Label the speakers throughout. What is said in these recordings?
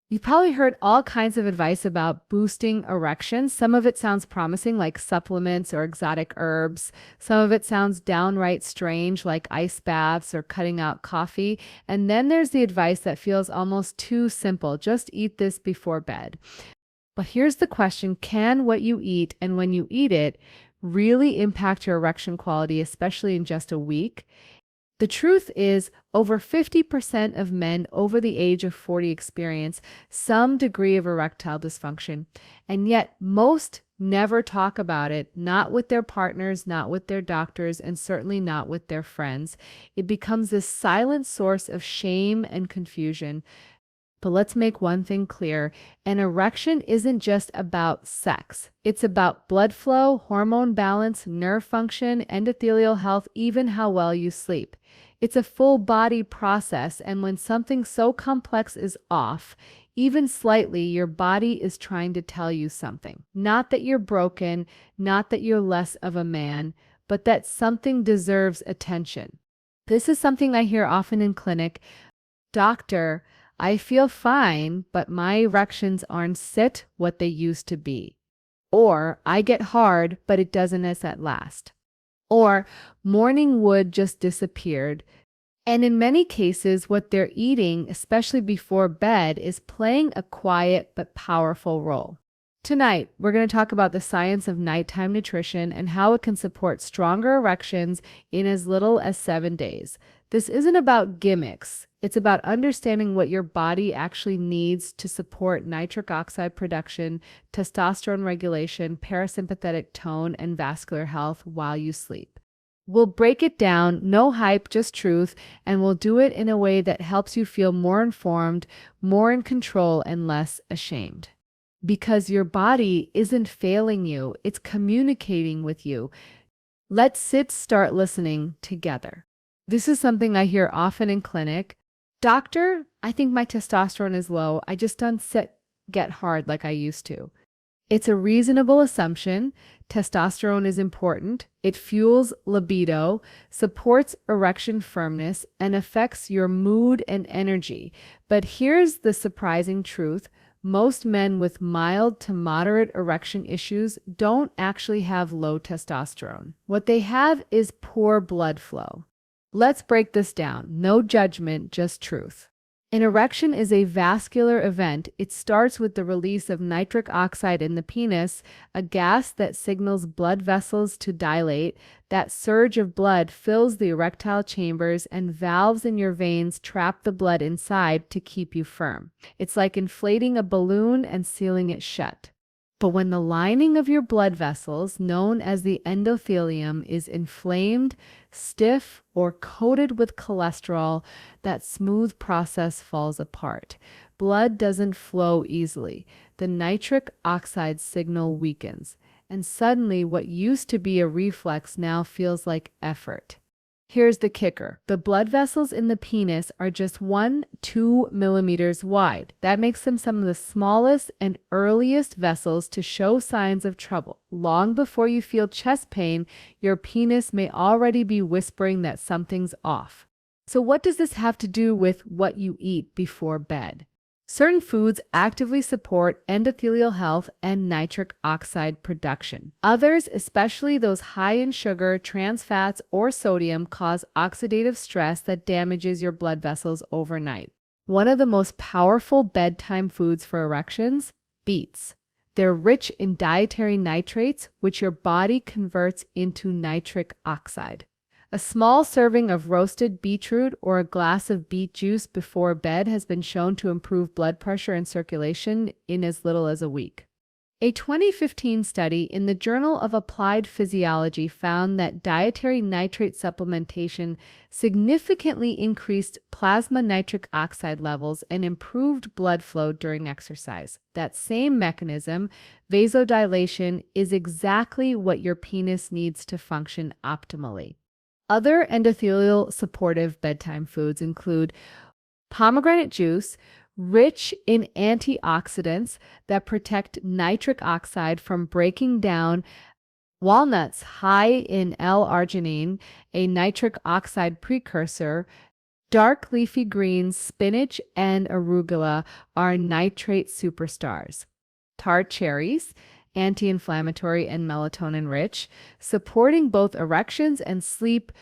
Speaker 1: You've probably heard all kinds of advice about boosting erections. Some of it sounds promising, like supplements or exotic herbs. Some of it sounds downright strange, like ice baths or cutting out coffee. And then there's the advice that feels almost too simple, just eat this before bed. But here's the question: can what you eat and when you eat it really impact your erection quality, especially in just a week? The truth is, over 50% of men over the age of 40 experience some degree of erectile dysfunction, and yet most never talk about it, not with their partners, not with their doctors, and certainly not with their friends. It becomes this silent source of shame and confusion. But let's make one thing clear: an erection isn't just about sex. It's about blood flow, hormone balance, nerve function, endothelial health, even how well you sleep. It's a full body process, and when something so complex is off, even slightly, your body is trying to tell you something. Not that you're broken, not that you're less of a man, but that something deserves attention. This is something I hear often in clinic. Doctor, I feel fine, but my erections aren't sit what they used to be. Or I get hard, but it doesn't as at last. Or morning wood just disappeared. And in many cases, what they're eating, especially before bed, is playing a quiet but powerful role. Tonight, we're going to talk about the science of nighttime nutrition and how it can support stronger erections in as little as 7 days. This isn't about gimmicks. It's about understanding what your body actually needs to support nitric oxide production, testosterone regulation, parasympathetic tone, and vascular health while you sleep. We'll break it down, no hype, just truth, and we'll do it in a way that helps you feel more informed, more in control, and less ashamed. Because your body isn't failing you, it's communicating with you. Let's start listening together. This is something I hear often in clinic. Doctor, I think my testosterone is low. I just don't get hard like I used to. It's a reasonable assumption. Testosterone is important. It fuels libido, supports erection firmness, and affects your mood and energy. But here's the surprising truth: most men with mild to moderate erection issues don't actually have low testosterone. What they have is poor blood flow. Let's break this down. No judgment, just truth. An erection is a vascular event. It starts with the release of nitric oxide in the penis, a gas that signals blood vessels to dilate. That surge of blood fills the erectile chambers, and valves in your veins trap the blood inside to keep you firm. It's like inflating a balloon and sealing it shut. But when the lining of your blood vessels, known as the endothelium, is inflamed, stiff, or coated with cholesterol, that smooth process falls apart. Blood doesn't flow easily. The nitric oxide signal weakens, and suddenly what used to be a reflex now feels like effort. Here's the kicker: the blood vessels in the penis are just 1-2 millimeters wide. That makes them some of the smallest and earliest vessels to show signs of trouble. Long before you feel chest pain, your penis may already be whispering that something's off. So what does this have to do with what you eat before bed? Certain foods actively support endothelial health and nitric oxide production. Others, especially those high in sugar, trans fats, or sodium, cause oxidative stress that damages your blood vessels overnight. One of the most powerful bedtime foods for erections: beets. They're rich in dietary nitrates, which your body converts into nitric oxide. A small serving of roasted beetroot or a glass of beet juice before bed has been shown to improve blood pressure and circulation in as little as a week. A 2015 study in the Journal of Applied Physiology found that dietary nitrate supplementation significantly increased plasma nitric oxide levels and improved blood flow during exercise. That same mechanism, vasodilation, is exactly what your penis needs to function optimally. Other endothelial supportive bedtime foods include pomegranate juice, rich in antioxidants that protect nitric oxide from breaking down, walnuts high in L-arginine, a nitric oxide precursor, Dark leafy greens, spinach, and arugula are nitrate superstars. Tart cherries, anti-inflammatory and melatonin rich, supporting both erections and sleep.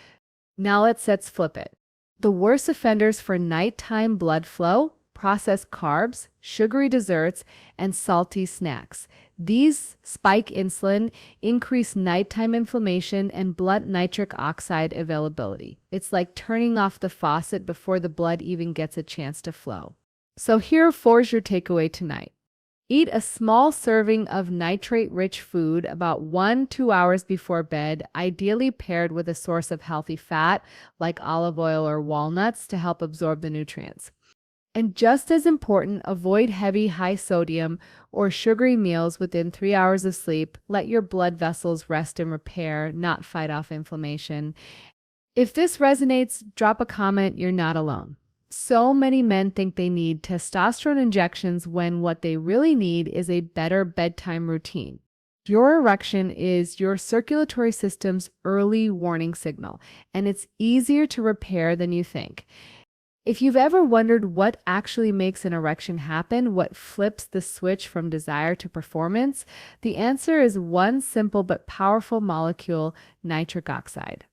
Speaker 1: Now let's flip it. The worst offenders for nighttime blood flow, processed carbs, sugary desserts, and salty snacks. These spike insulin, increase nighttime inflammation, and blunt nitric oxide availability. It's like turning off the faucet before the blood even gets a chance to flow. So here's your takeaway tonight. Eat a small serving of nitrate-rich food about 1-2 hours before bed, ideally paired with a source of healthy fat like olive oil or walnuts to help absorb the nutrients. And just as important, avoid heavy, high sodium or sugary meals within 3 hours of sleep. Let your blood vessels rest and repair, not fight off inflammation. If this resonates, drop a comment. You're not alone. So many men think they need testosterone injections when what they really need is a better bedtime routine. Your erection is your circulatory system's early warning signal, and it's easier to repair than you think. If you've ever wondered what actually makes an erection happen, what flips the switch from desire to performance, the answer is one simple but powerful molecule: nitric oxide.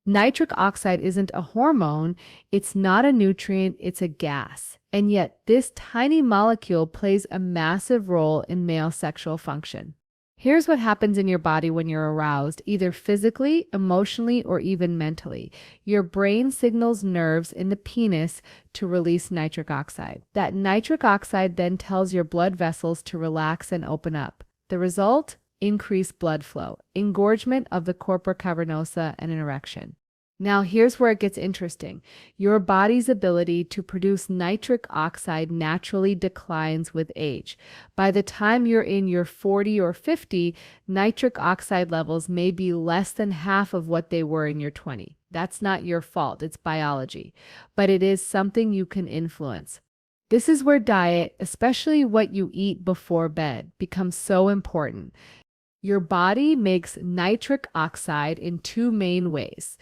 Speaker 1: Nitric oxide isn't a hormone, it's not a nutrient, it's a gas. And yet, this tiny molecule plays a massive role in male sexual function. Here's what happens in your body when you're aroused, either physically, emotionally, or even mentally. Your brain signals nerves in the penis to release nitric oxide. That nitric oxide then tells your blood vessels to relax and open up. The result? Increased blood flow, engorgement of the corpora cavernosa, and an erection. Now here's where it gets interesting. Your body's ability to produce nitric oxide naturally declines with age. By the time you're in your 40 or 50, nitric oxide levels may be less than half of what they were in your 20. That's not your fault, it's biology, but it is something you can influence. This is where diet, especially what you eat before bed, becomes so important. Your body makes nitric oxide in two main ways.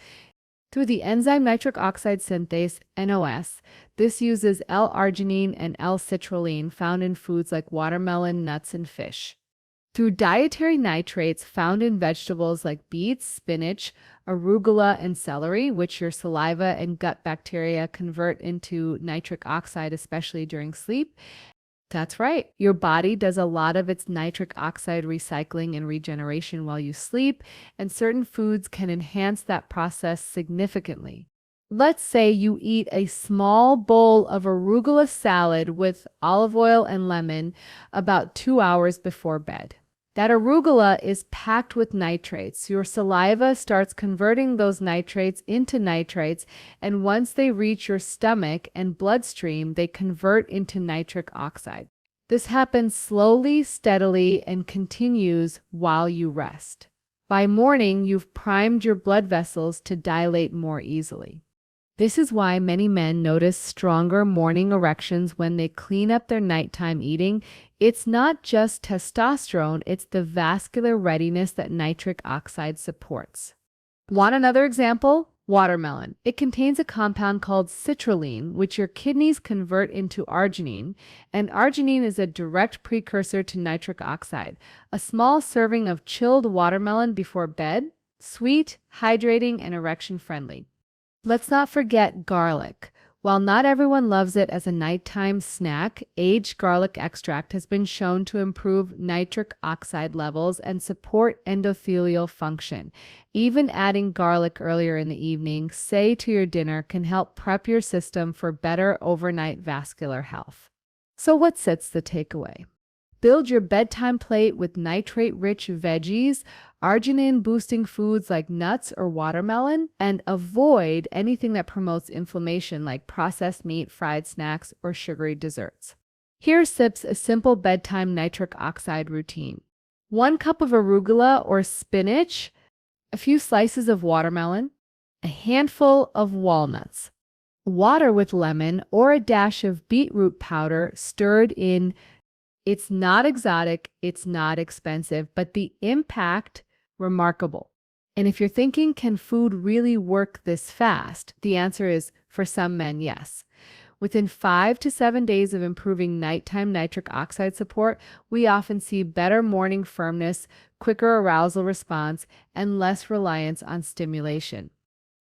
Speaker 1: Through the enzyme nitric oxide synthase, NOS, this uses L-arginine and L-citrulline found in foods like watermelon, nuts, and fish. Through dietary nitrates found in vegetables like beets, spinach, arugula, and celery, which your saliva and gut bacteria convert into nitric oxide, especially during sleep. That's right. Your body does a lot of its nitric oxide recycling and regeneration while you sleep, and certain foods can enhance that process significantly. Let's say you eat a small bowl of arugula salad with olive oil and lemon about 2 hours before bed. That arugula is packed with nitrates. Your saliva starts converting those nitrates into nitrites, and once they reach your stomach and bloodstream, they convert into nitric oxide. This happens slowly, steadily, and continues while you rest. By morning, you've primed your blood vessels to dilate more easily. This is why many men notice stronger morning erections when they clean up their nighttime eating. It's not just testosterone, it's the vascular readiness that nitric oxide supports. Want another example? Watermelon. It contains a compound called citrulline, which your kidneys convert into arginine, and arginine is a direct precursor to nitric oxide. A small serving of chilled watermelon before bed, sweet, hydrating, and erection friendly. Let's not forget garlic. While not everyone loves it as a nighttime snack, aged garlic extract has been shown to improve nitric oxide levels and support endothelial function. Even adding garlic earlier in the evening, say to your dinner, can help prep your system for better overnight vascular health. So what sets the takeaway? Build your bedtime plate with nitrate-rich veggies, arginine-boosting foods like nuts or watermelon, and avoid anything that promotes inflammation like processed meat, fried snacks, or sugary desserts. Here sips a simple bedtime nitric oxide routine. 1 cup of arugula or spinach, a few slices of watermelon, a handful of walnuts, water with lemon or a dash of beetroot powder stirred in. It's not exotic, it's not expensive, but the impact, remarkable. And if you're thinking, can food really work this fast? The answer is For some men, yes. Within 5 to 7 days of improving nighttime nitric oxide support, we often see better morning firmness, quicker arousal response, and less reliance on stimulation.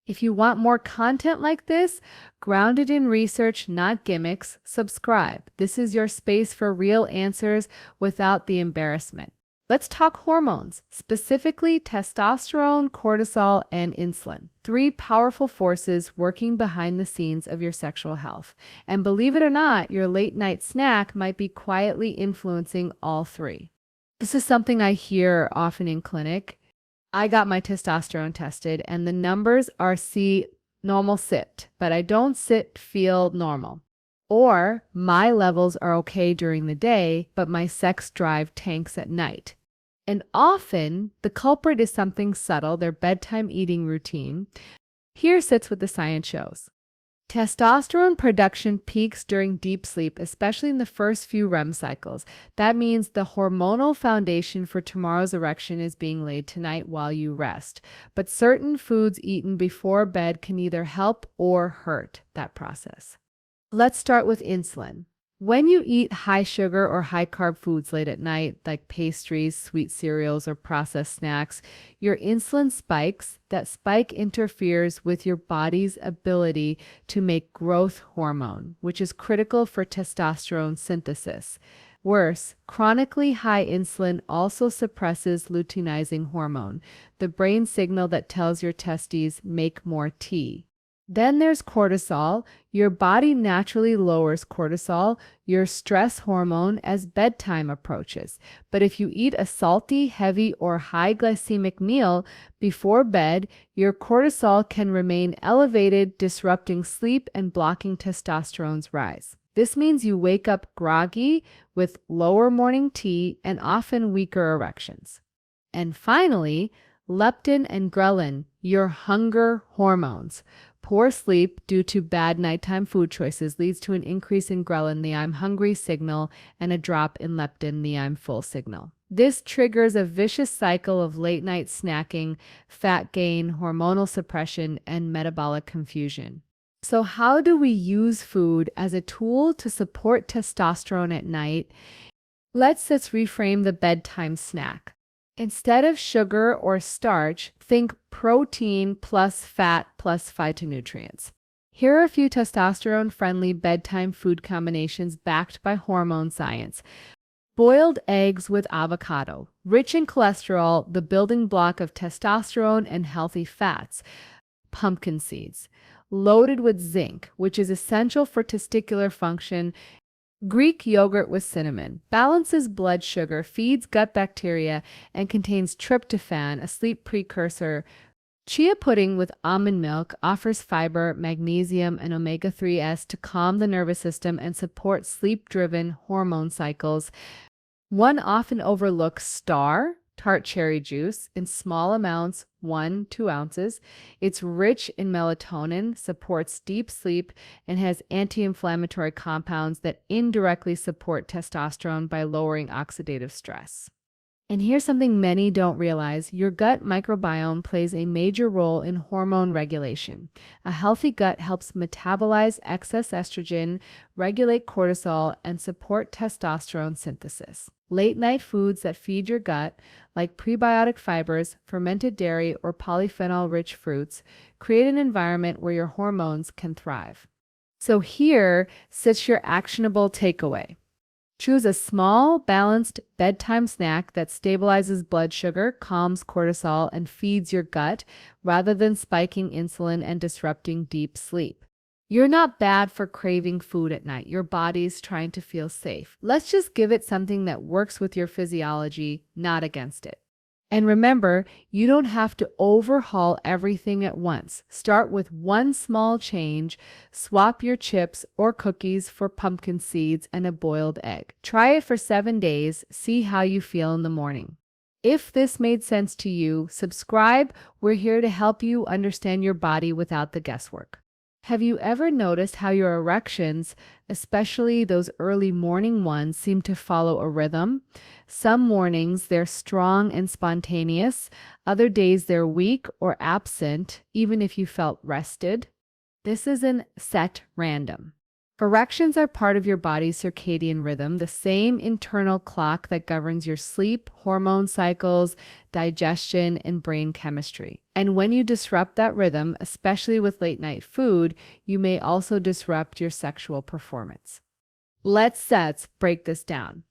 Speaker 1: If you want more content like this, grounded in research, not gimmicks, subscribe. This is your space for real answers without the embarrassment. Let's talk hormones, specifically testosterone, cortisol, and insulin. Three powerful forces working behind the scenes of your sexual health. And believe it or not, your late night snack might be quietly influencing all three. This is something I hear often in clinic. I got my testosterone tested and the numbers are normal sit, but I don't feel normal. Or my levels are okay during the day, but my sex drive tanks at night. And often the culprit is something subtle, their bedtime eating routine. Here sits what the science shows. Testosterone production peaks during deep sleep, especially in the first few REM cycles. That means the hormonal foundation for tomorrow's erection is being laid tonight while you rest. But certain foods eaten before bed can either help or hurt that process. Let's start with insulin. When you eat high sugar or high carb foods late at night, like pastries, sweet cereals, or processed snacks, your insulin spikes. That spike interferes with your body's ability to make growth hormone, which is critical for testosterone synthesis. Worse, chronically high insulin also suppresses luteinizing hormone, the brain signal that tells your testes make more T. Then there's cortisol. Your body naturally lowers cortisol, your stress hormone, as bedtime approaches. But if you eat a salty, heavy, or high glycemic meal before bed, your cortisol can remain elevated, disrupting sleep and blocking testosterone's rise. This means you wake up groggy with lower morning T and often weaker erections. And finally, leptin and ghrelin, your hunger hormones. Poor sleep due to bad nighttime food choices leads to an increase in ghrelin, the I'm hungry signal, and a drop in leptin, the I'm full signal. This triggers a vicious cycle of late night snacking, fat gain, hormonal suppression, and metabolic confusion. So how do we use food as a tool to support testosterone at night? Let's reframe the bedtime snack. Instead of sugar or starch, think protein plus fat plus phytonutrients. Here are a few testosterone-friendly bedtime food combinations backed by hormone science. Boiled eggs with avocado, rich in cholesterol, the building block of testosterone and healthy fats. Pumpkin seeds, loaded with zinc, which is essential for testicular function. Greek yogurt with cinnamon balances blood sugar, feeds gut bacteria, and contains tryptophan, a sleep precursor. Chia pudding with almond milk offers fiber, magnesium, and omega-3s to calm the nervous system and support sleep-driven hormone cycles. One often overlooked star, tart cherry juice, in small amounts, 1-2 ounces. It's rich in melatonin, supports deep sleep, and has anti-inflammatory compounds that indirectly support testosterone by lowering oxidative stress. And here's something many don't realize. Your gut microbiome plays a major role in hormone regulation. A healthy gut helps metabolize excess estrogen, regulate cortisol, and support testosterone synthesis. Late-night foods that feed your gut, like prebiotic fibers, fermented dairy, or polyphenol-rich fruits, create an environment where your hormones can thrive. So here sits your actionable takeaway. Choose a small, balanced bedtime snack that stabilizes blood sugar, calms cortisol, and feeds your gut, rather than spiking insulin and disrupting deep sleep. You're not bad for craving food at night. Your body's trying to feel safe. Let's just give it something that works with your physiology, not against it. And remember, you don't have to overhaul everything at once. Start with one small change. Swap your chips or cookies for pumpkin seeds and a boiled egg. Try it for 7 days. See how you feel in the morning. If this made sense to you, subscribe. We're here to help you understand your body without the guesswork. Have you ever noticed how your erections, especially those early morning ones, seem to follow a rhythm? Some mornings they're strong and spontaneous. Other days they're weak or absent, even if you felt rested. This isn't set random. Erections are part of your body's circadian rhythm, the same internal clock that governs your sleep, hormone cycles, digestion, and brain chemistry. And when you disrupt that rhythm, especially with late night food, you may also disrupt your sexual performance. Let's break this down.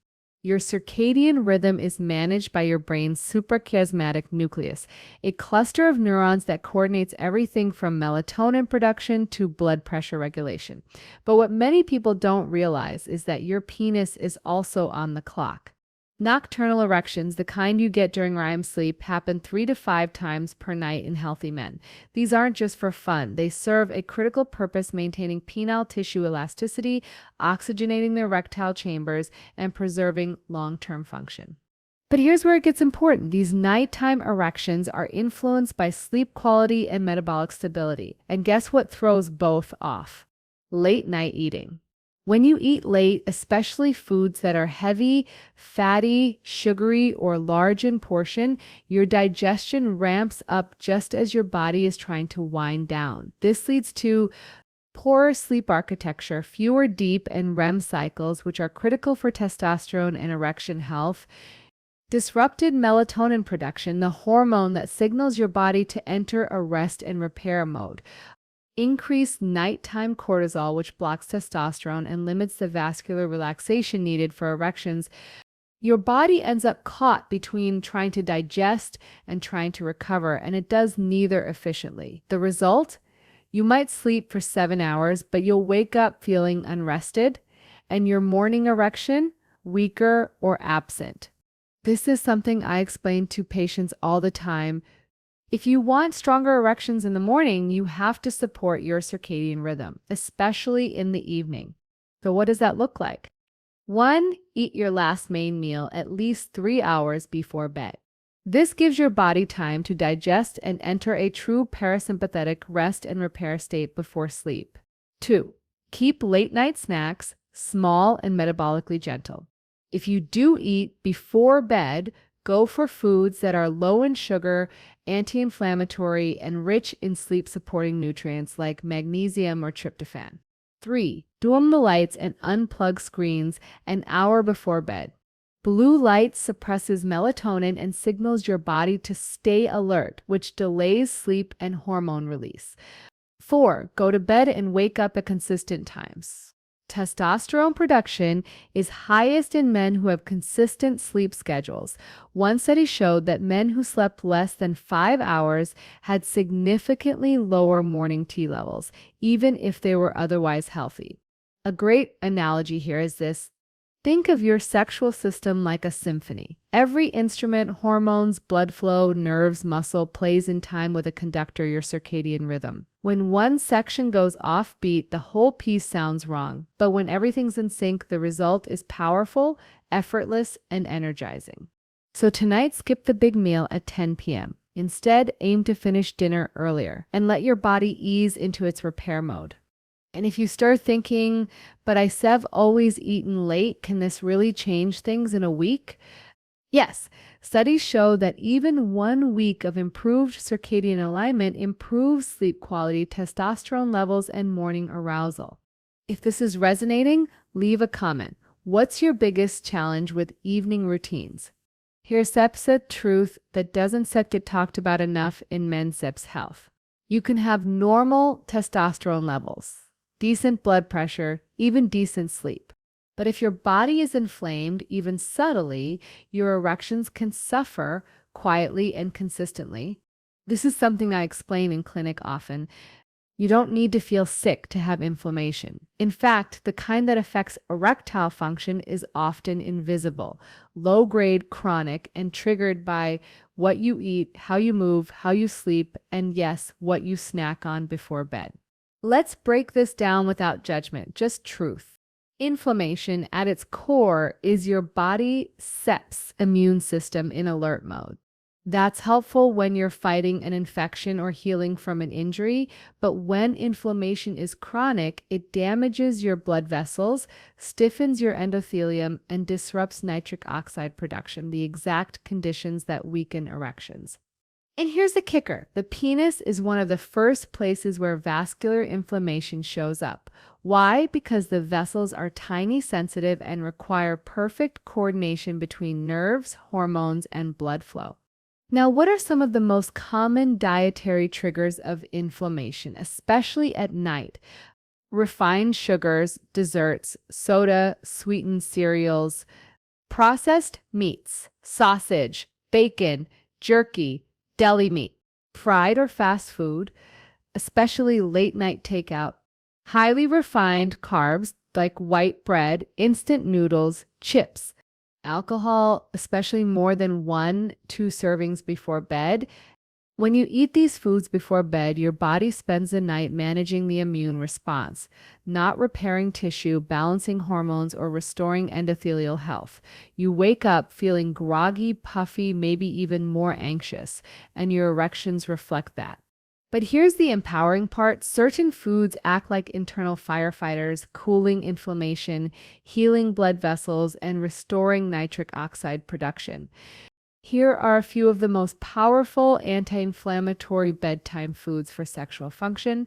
Speaker 1: Your circadian rhythm is managed by your brain's suprachiasmatic nucleus, a cluster of neurons that coordinates everything from melatonin production to blood pressure regulation. But what many people don't realize is that your penis is also on the clock. Nocturnal erections, the kind you get during REM sleep, happen 3 to 5 times per night in healthy men. These aren't just for fun. They serve a critical purpose, maintaining penile tissue elasticity, oxygenating the erectile chambers, and preserving long-term function. But here's where it gets important. These nighttime erections are influenced by sleep quality and metabolic stability. And guess what throws both off? Late night eating. When you eat late, especially foods that are heavy, fatty, sugary, or large in portion, your digestion ramps up just as your body is trying to wind down. This leads to poorer sleep architecture, fewer deep and REM cycles, which are critical for testosterone and erection health, disrupted melatonin production, the hormone that signals your body to enter a rest and repair mode, increased nighttime cortisol, which blocks testosterone and limits the vascular relaxation needed for erections. Your body ends up caught between trying to digest and trying to recover, and it does neither efficiently. The result? You might sleep for 7 hours, but you'll wake up feeling unrested, and your morning erection weaker or absent. This is something I explain to patients all the time. If you want stronger erections in the morning, you have to support your circadian rhythm, especially in the evening. So what does that look like? 1. Eat your last main meal at least 3 hours before bed. This gives your body time to digest and enter a true parasympathetic rest and repair state before sleep. 2. Keep late night snacks small and metabolically gentle. If you do eat before bed, go for foods that are low in sugar, anti-inflammatory, and rich in sleep-supporting nutrients like magnesium or tryptophan. 3. Dim the lights and unplug screens an hour before bed. Blue light suppresses melatonin and signals your body to stay alert, which delays sleep and hormone release. 4. Go to bed and wake up at consistent times. Testosterone production is highest in men who have consistent sleep schedules. One study showed that men who slept less than 5 hours had significantly lower morning T levels, even if they were otherwise healthy. A great analogy here is this. Think of your sexual system like a symphony. Every instrument, hormones, blood flow, nerves, muscle plays in time with a conductor, your circadian rhythm. When one section goes off beat, the whole piece sounds wrong. But when everything's in sync, the result is powerful, effortless, and energizing. So tonight, skip the big meal at 10 p.m. Instead, aim to finish dinner earlier and let your body ease into its repair mode. And if you start thinking, but I've always eaten late, can this really change things in a week? Yes, studies show that even 1 week of improved circadian alignment improves sleep quality, testosterone levels, and morning arousal. If this is resonating, leave a comment. What's your biggest challenge with evening routines? Here's sepsa truth that doesn't get talked about enough in men's sepsis health. You can have normal testosterone levels, decent blood pressure, even decent sleep. But if your body is inflamed, even subtly, your erections can suffer quietly and consistently. This is something I explain in clinic often. You don't need to feel sick to have inflammation. In fact, the kind that affects erectile function is often invisible, low-grade, chronic, and triggered by what you eat, how you move, how you sleep, and yes, what you snack on before bed. Let's break this down without judgment, just truth. Inflammation at its core is your body sepsis immune system in alert mode. That's helpful when you're fighting an infection or healing from an injury, but when inflammation is chronic, it damages your blood vessels, stiffens your endothelium, and disrupts nitric oxide production, the exact conditions that weaken erections. And here's the kicker. The penis is one of the first places where vascular inflammation shows up. Why? Because the vessels are tiny, sensitive, and require perfect coordination between nerves, hormones, and blood flow. Now, what are some of the most common dietary triggers of inflammation, especially at night? Refined sugars, desserts, soda, sweetened cereals, processed meats, sausage, bacon, jerky, deli meat, fried or fast food, especially late night takeout, highly refined carbs like white bread, instant noodles, chips, alcohol, especially more than 1, 2 servings before bed. When you eat these foods before bed, your body spends the night managing the immune response, not repairing tissue, balancing hormones, or restoring endothelial health. You wake up feeling groggy, puffy, maybe even more anxious, and your erections reflect that. But here's the empowering part. Certain foods act like internal firefighters, cooling inflammation, healing blood vessels, and restoring nitric oxide production. Here are a few of the most powerful anti-inflammatory bedtime foods for sexual function.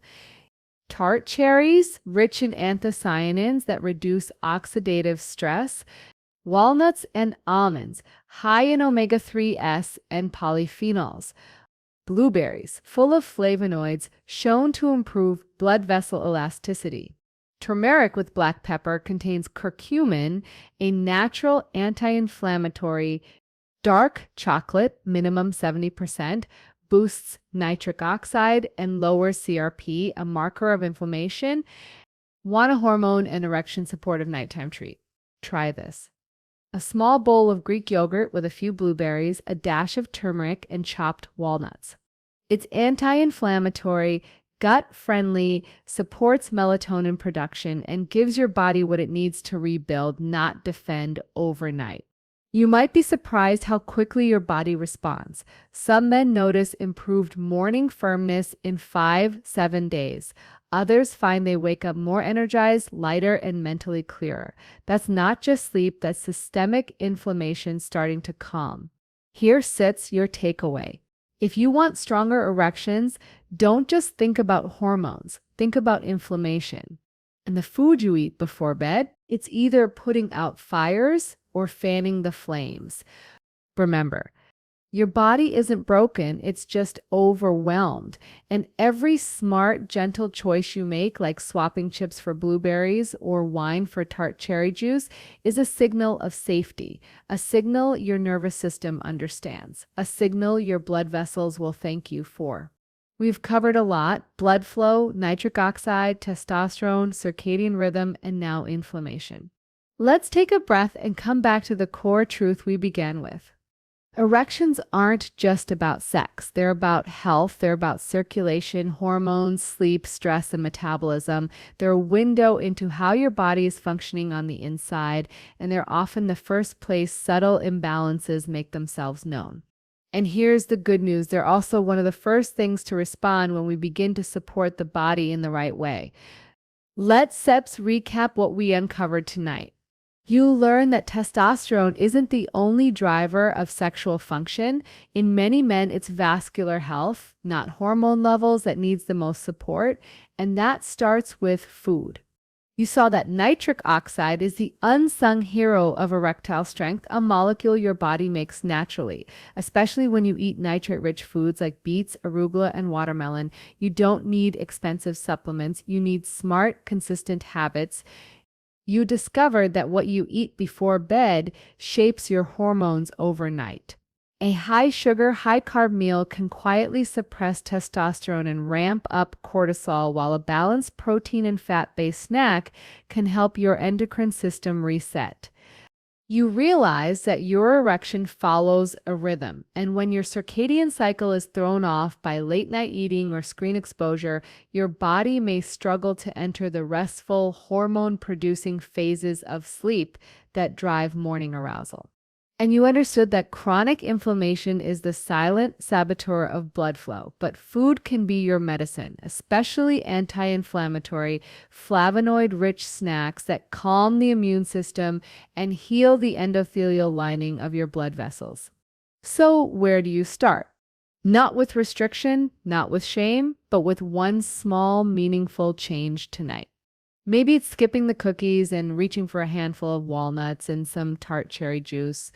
Speaker 1: Tart cherries, rich in anthocyanins that reduce oxidative stress. Walnuts and almonds, high in omega-3s and polyphenols. Blueberries, full of flavonoids, shown to improve blood vessel elasticity. Turmeric with black pepper contains curcumin, a natural anti-inflammatory. Dark chocolate, minimum 70%, boosts nitric oxide and lowers CRP, a marker of inflammation. Want a hormone and erection supportive nighttime treat? Try this. A small bowl of Greek yogurt with a few blueberries, a dash of turmeric, and chopped walnuts. It's anti-inflammatory, gut-friendly, supports melatonin production, and gives your body what it needs to rebuild, not defend overnight. You might be surprised how quickly your body responds. Some men notice improved morning firmness in 5-7 days. Others find they wake up more energized, lighter, and mentally clearer. That's not just sleep, that's systemic inflammation starting to calm. Here sits your takeaway. If you want stronger erections, don't just think about hormones, think about inflammation. And the food you eat before bed, it's either putting out fires or fanning the flames. Remember, your body isn't broken, it's just overwhelmed. And every smart, gentle choice you make, like swapping chips for blueberries or wine for tart cherry juice, is a signal of safety, a signal your nervous system understands, a signal your blood vessels will thank you for. We've covered a lot: blood flow, nitric oxide, testosterone, circadian rhythm, and now inflammation. Let's take a breath and come back to the core truth we began with. Erections aren't just about sex. They're about health. They're about circulation, hormones, sleep, stress, and metabolism. They're a window into how your body is functioning on the inside, and they're often the first place subtle imbalances make themselves known. And here's the good news. They're also one of the first things to respond when we begin to support the body in the right way. Let's recap what we uncovered tonight. You'll learn that testosterone isn't the only driver of sexual function. In many men, it's vascular health, not hormone levels, that needs the most support, and that starts with food. You saw that nitric oxide is the unsung hero of erectile strength, a molecule your body makes naturally, especially when you eat nitrate-rich foods like beets, arugula, and watermelon. You don't need expensive supplements. You need smart, consistent habits. You discovered that what you eat before bed shapes your hormones overnight. A high-sugar, high-carb meal can quietly suppress testosterone and ramp up cortisol, while a balanced protein and fat-based snack can help your endocrine system reset. You realize that your erection follows a rhythm, and when your circadian cycle is thrown off by late-night eating or screen exposure, your body may struggle to enter the restful, hormone-producing phases of sleep that drive morning arousal. And you understood that chronic inflammation is the silent saboteur of blood flow, but food can be your medicine, especially anti-inflammatory, flavonoid-rich snacks that calm the immune system and heal the endothelial lining of your blood vessels. So where do you start? Not with restriction, not with shame, but with one small, meaningful change tonight. Maybe it's skipping the cookies and reaching for a handful of walnuts and some tart cherry juice.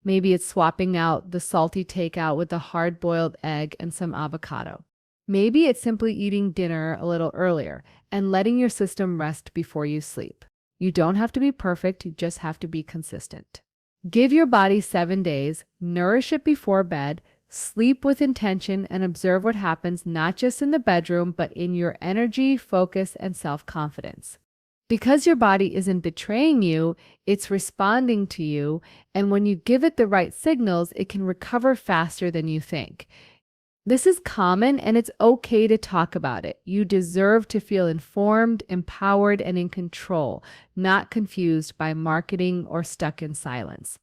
Speaker 1: Maybe it's swapping out the salty takeout with a hard-boiled egg and some avocado. Maybe it's simply eating dinner a little earlier and letting your system rest before you sleep. You don't have to be perfect, you just have to be consistent. Give your body 7 days, nourish it before bed, sleep with intention, and observe what happens not just in the bedroom, but in your energy, focus, and self-confidence. Because your body isn't betraying you, it's responding to you, and when you give it the right signals, it can recover faster than you think. This is common, and it's okay to talk about it. You deserve to feel informed, empowered, and in control, not confused by marketing or stuck in silence.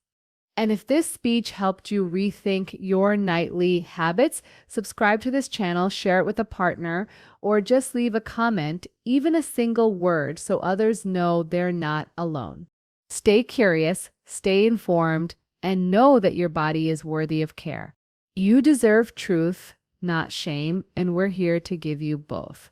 Speaker 1: And if this speech helped you rethink your nightly habits, subscribe to this channel, share it with a partner, or just leave a comment, even a single word, so others know they're not alone. Stay curious, stay informed, and know that your body is worthy of care. You deserve truth, not shame, and we're here to give you both.